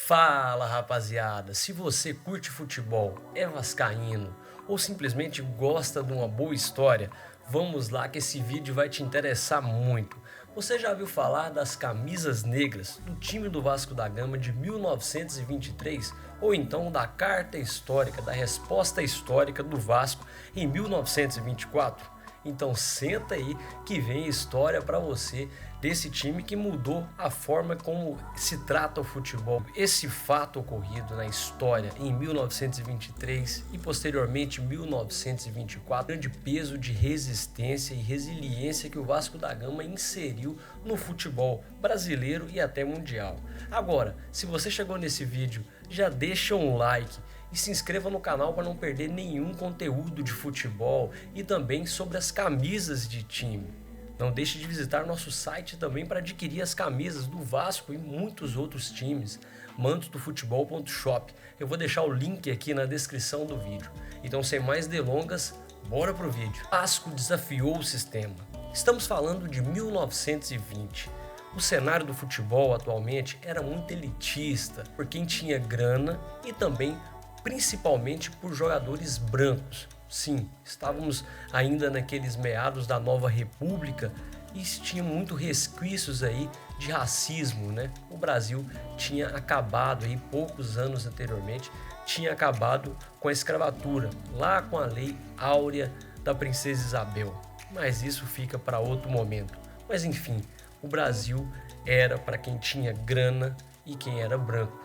Fala, rapaziada! Se você curte futebol, é vascaíno ou simplesmente gosta de uma boa história, vamos lá que esse vídeo vai te interessar muito. Você já ouviu falar das camisas negras do time do Vasco da Gama de 1923 ou então da carta histórica, da resposta histórica do Vasco em 1924? Então senta aí que vem história para você desse time que mudou a forma como se trata o futebol. Esse fato ocorrido na história em 1923 e posteriormente 1924, grande peso de resistência e resiliência que o Vasco da Gama inseriu no futebol brasileiro e até mundial. Agora, se você chegou nesse vídeo, já deixa um like e se inscreva no canal para não perder nenhum conteúdo de futebol e também sobre as camisas de time. Não deixe de visitar nosso site também para adquirir as camisas do Vasco e muitos outros times, mantosdofutebol.shop. Eu vou deixar o link aqui na descrição do vídeo. Então, sem mais delongas, bora pro vídeo. Vasco desafiou o sistema. Estamos falando de 1920. O cenário do futebol atualmente era muito elitista por quem tinha grana e também principalmente por jogadores brancos. Sim, estávamos ainda naqueles meados da nova república e tinha muito resquícios aí de racismo, né? O Brasil tinha acabado aí poucos anos anteriormente, tinha acabado com a escravatura, lá com a lei áurea da princesa Isabel. Mas isso fica para outro momento. Mas enfim, o Brasil era para quem tinha grana e quem era branco.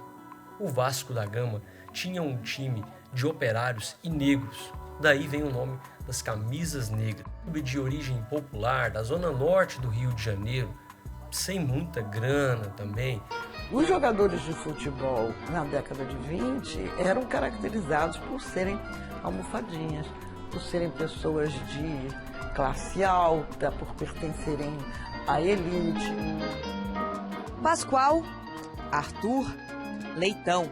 O Vasco da Gama tinha um time de operários e negros, daí vem o nome das camisas negras. Clube de origem popular da zona norte do Rio de Janeiro, sem muita grana também. Os jogadores de futebol na década de 20 eram caracterizados por serem almofadinhas, por serem pessoas de classe alta, por pertencerem à elite. Pascoal, Arthur, Leitão,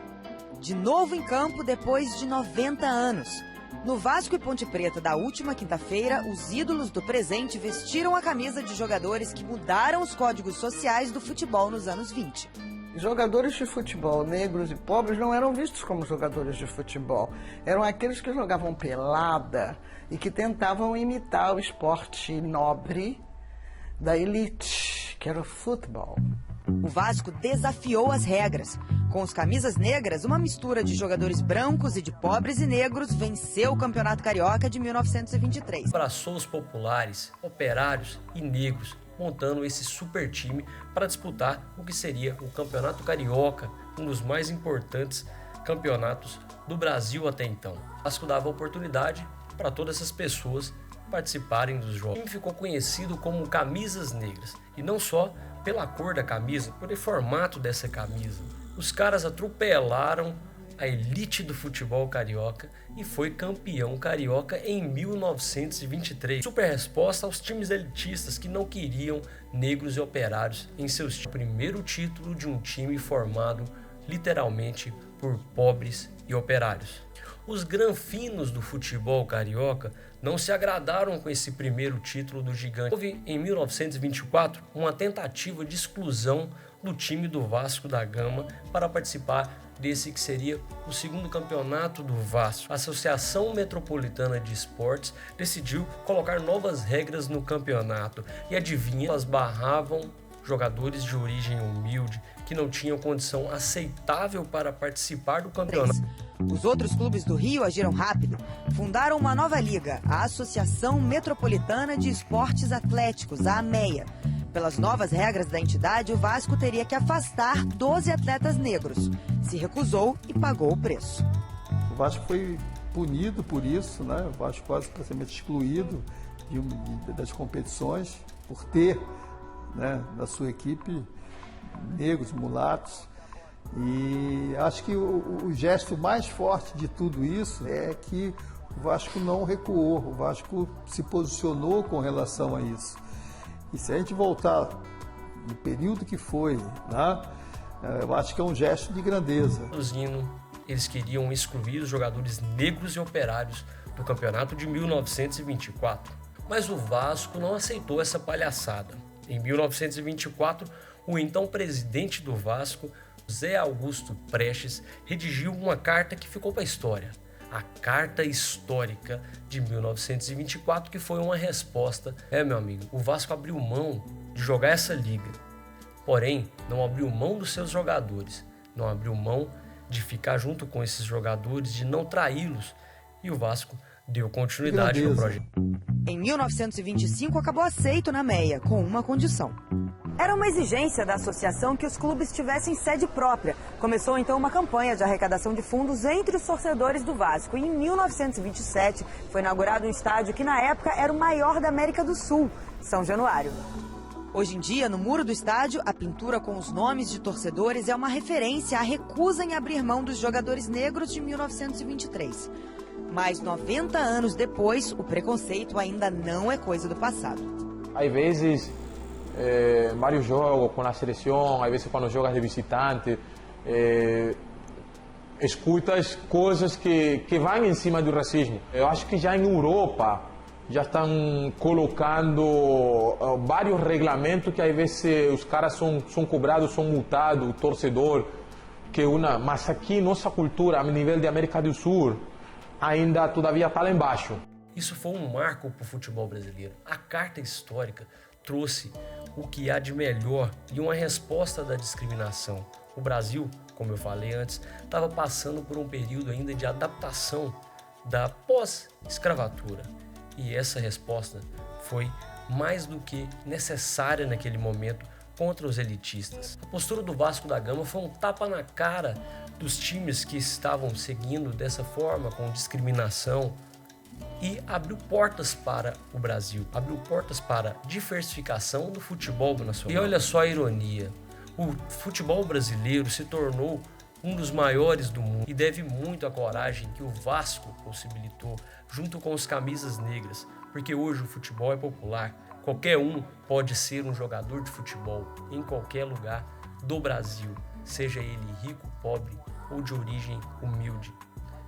de novo em campo depois de 90 anos. No Vasco e Ponte Preta da última quinta-feira, os ídolos do presente vestiram a camisa de jogadores que mudaram os códigos sociais do futebol nos anos 20. Jogadores de futebol negros e pobres não eram vistos como jogadores de futebol. Eram aqueles que jogavam pelada e que tentavam imitar o esporte nobre da elite, que era o futebol. O Vasco desafiou as regras. Com os camisas negras, uma mistura de jogadores brancos e de pobres e negros venceu o Campeonato Carioca de 1923. Abraçou os populares, operários e negros, montando esse super time para disputar o que seria o Campeonato Carioca, um dos mais importantes campeonatos do Brasil até então. O Vasco dava oportunidade para todas essas pessoas participarem dos jogos. O time ficou conhecido como Camisas Negras, e não só pela cor da camisa, pelo formato dessa camisa. Os caras atropelaram a elite do futebol carioca e foi campeão carioca em 1923. Super resposta aos times elitistas que não queriam negros e operários em seus times. Primeiro título de um time formado literalmente por pobres e operários. Os granfinos do futebol carioca não se agradaram com esse primeiro título do gigante. Houve em 1924 uma tentativa de exclusão do time do Vasco da Gama para participar desse que seria o segundo campeonato do Vasco. A Associação Metropolitana de Esportes decidiu colocar novas regras no campeonato e adivinha, elas barravam jogadores de origem humilde que não tinham condição aceitável para participar do campeonato. Os outros clubes do Rio agiram rápido. Fundaram uma nova liga, a Associação Metropolitana de Esportes Atléticos, a AMEA. Pelas novas regras da entidade, o Vasco teria que afastar 12 atletas negros. Se recusou e pagou o preço. O Vasco foi punido por isso, né? O Vasco quase praticamente excluído das competições por ter, né, na sua equipe negros, mulatos. E acho que o gesto mais forte de tudo isso é que o Vasco não recuou, o Vasco se posicionou com relação a isso. E se a gente voltar no período que foi, né, eu acho que é um gesto de grandeza. Eles queriam excluir os jogadores negros e operários do campeonato de 1924. Mas o Vasco não aceitou essa palhaçada. Em 1924, o então presidente do Vasco, José Augusto Prestes redigiu uma carta que ficou para a história. A Carta Histórica de 1924, que foi uma resposta. Meu amigo, o Vasco abriu mão de jogar essa liga, porém não abriu mão dos seus jogadores, não abriu mão de ficar junto com esses jogadores, de não traí-los, e o Vasco deu continuidade ao projeto. Em 1925 acabou aceito na Meia, com uma condição. Era uma exigência da associação que os clubes tivessem sede própria. Começou então uma campanha de arrecadação de fundos entre os torcedores do Vasco. E em 1927 foi inaugurado um estádio que na época era o maior da América do Sul, São Januário. Hoje em dia, no muro do estádio, a pintura com os nomes de torcedores é uma referência à recusa em abrir mão dos jogadores negros de 1923. Mas 90 anos depois, o preconceito ainda não é coisa do passado. Às vezes, vários jogos com a seleção, às vezes quando jogas de visitante, escutas coisas que vão em cima do racismo. Eu acho que já em Europa já estão colocando vários regulamentos que às vezes os caras são cobrados, são multados, o torcedor, mas aqui nossa cultura, a nível de América do Sul, ainda todavia está lá embaixo. Isso foi um marco para o futebol brasileiro. A Carta Histórica trouxe o que há de melhor e uma resposta da discriminação. O Brasil, como eu falei antes, estava passando por um período ainda de adaptação da pós-escravatura. E essa resposta foi mais do que necessária naquele momento contra os elitistas. A postura do Vasco da Gama foi um tapa na cara dos times que estavam seguindo dessa forma, com discriminação, e abriu portas para o Brasil, abriu portas para a diversificação do futebol nacional. E olha só a ironia, o futebol brasileiro se tornou um dos maiores do mundo e deve muito à coragem que o Vasco possibilitou junto com os camisas negras, porque hoje o futebol é popular, qualquer um pode ser um jogador de futebol em qualquer lugar do Brasil, seja ele rico, pobre ou de origem humilde,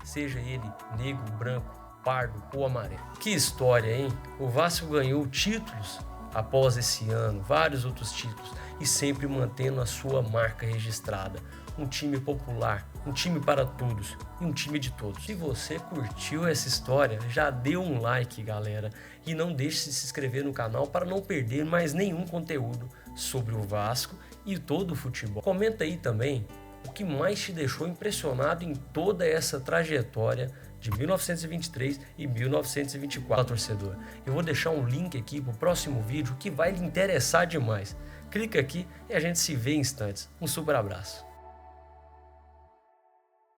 seja ele negro, branco, pardo ou amarelo. Que história, hein? O Vasco ganhou títulos após esse ano, vários outros títulos, e sempre mantendo a sua marca registrada. Um time popular, um time para todos e um time de todos. Se você curtiu essa história, já dê um like, galera, e não deixe de se inscrever no canal para não perder mais nenhum conteúdo sobre o Vasco e todo o futebol. Comenta aí também o que mais te deixou impressionado em toda essa trajetória de 1923 e 1924, torcedor. Eu vou deixar um link aqui para o próximo vídeo que vai lhe interessar demais. Clica aqui e a gente se vê em instantes. Um super abraço.